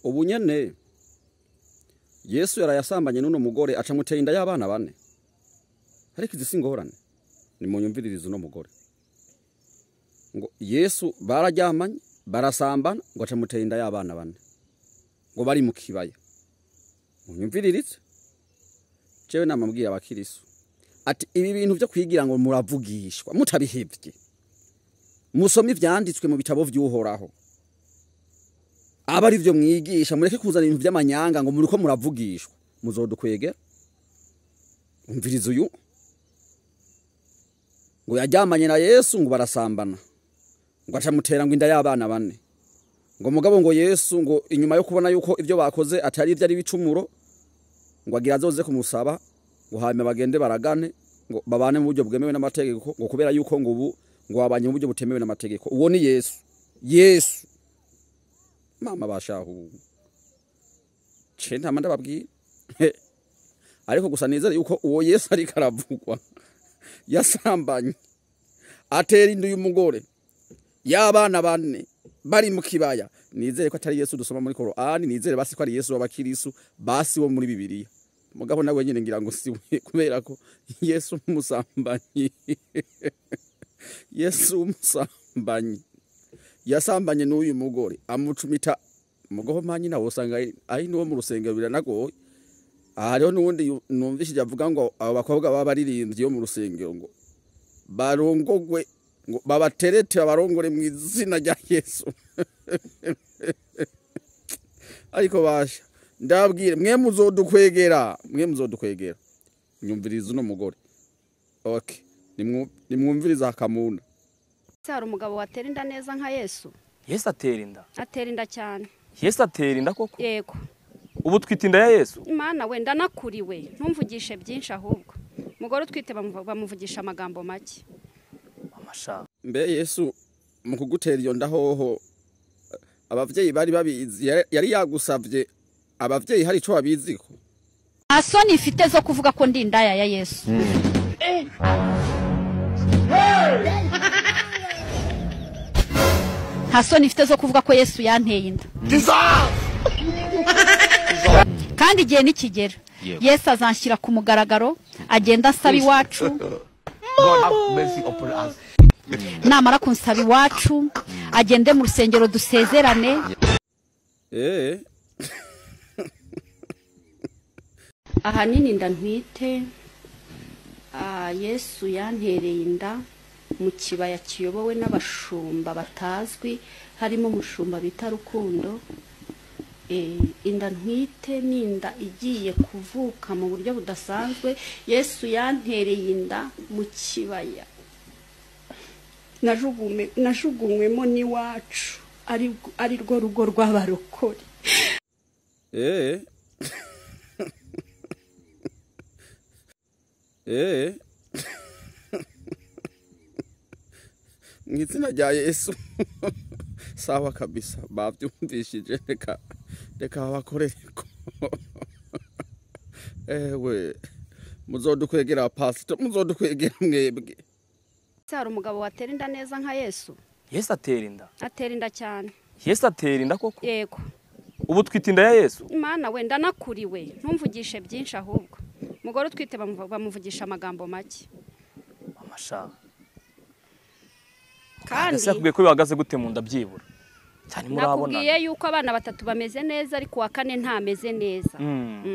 ubu nyene Yesu yarayasambanye n'uno mugore aca muteye inda y'abana bane. Ariko izi singorane ni munyumviririzo no mugore. Ngo Yesu bararyamanye barasambana ngo aca muteye inda y'abana bane. Ngo bari mu kibaya. Munyumviririze. Jewe namambwira abakirisu. Ati ibi bintu byo kwigira ngo muravugishwa mutabihevye. Musome ivyanditswe mu bitabo vy'uhoraho. Abari byo mwigisha mureke kuzana ibintu by'amanyanga ngo muriko muravugishwa muzodukwegera. Umvirizo uyu ngo yajyamanye na Yesu ngo barasambana ngo aca mutera ngo inda y'abana bane. Ngo mugabo ngo Yesu ngo inyuma yo kubona yuko ivyo bakoze atari ivyo ari bicumuro ngo agira azoze kumusaba ngo hame bagende baragane ngo babane mu buryo bwemewe n'amategeko ngo kubera yuko ngo ubu ngo babanye mu buryo butemewe n'amategeko. Uwo ni Yesu mama bashahu centa amanda babwira ariko gusa nizere yuko uwo Yesu ari karavugwa yasambanye atera indu y'umugore y'abana bane bari mu kibaya. Nizere ko atari Yesu dusoma muri Qur'ani, nizere basi ko ari Yesu w'abakirisu basi wo muri Bibiliya. Mugabo nawe nyine ngira ngo siwe kubera ko Yesu umusambanyi Yesu umusambanyi yasambanye n'uyu mugore amucumita mugoho nyina wosanga ari no mu rusengero biranagoye. Hariho n'undi numvishije avuga ngo abo bakobwa baba baririmbye yo mu rusengero ngo barongogwe ngo babaterete abarongore mu izina rya Yesu. Ariko basha ndabwire mwe muzodukwegera nyumviriza no mugore. Okay nimwumviriza akamunda. Hari umugabo watera inda neza nka Yesu. Yesu atera inda? Atera inda cyane. Yesu atera inda koko? Yego. Ubu twita inda ya Yesu? Imana wenda nakuriwe ntumvugishe byinshi ahubwo. Mugore twite bamuvugisha amagambo make. Amasha. Mbe Yesu mu kugutera iyo nda hoho abavyeyi bari babizi yari yagusavye abavyeyi hari ico babiziko? Asoni ifite zo kuvuga ko ndi indaya ya Yesu. Hasoni ifite zo kuvuga ko Yesu yanteye inda. Kandi igihe nikigera Yesu azanshyira ku mugaragaro agenda asaba iwacu. Namara kunsaba iwacu agende mu rusengero dusezerane. Ahanini ndantwite Yesu yantereye inda mu kibaya kiyobowe n'abashumba batazwi, harimo umushumba bita Rukundo. Inda ntwite n'inda igiye kuvuka mu buryo budasanzwe. Yesu yantereye inda mu kibaya najugunywemo n'iwacu ari rwo rugo rw'abarokore. Mwizina rya Yesu sawa kabisa bavyumvishije reka bakorereko. Ewe muzodukwegera pastor muzodukwegera mwebwe. Hari umugabo watera inda neza nka Yesu. Yesu atera inda? Atera inda cyane. Yesu atera inda koko? Yego. Ubu twita inda ya Yesu? Imana wenda nakuriwe ntumvugishe byinshi ahubwo. Mugore twite bamuvugisha amagambo make. Amasha. Kandi yakubwiye ko bihagaze gute mu nda byibura? Cyane murabona. Nakubwiye yuko abana batatu bameze neza ariko wa kane ntameze neza.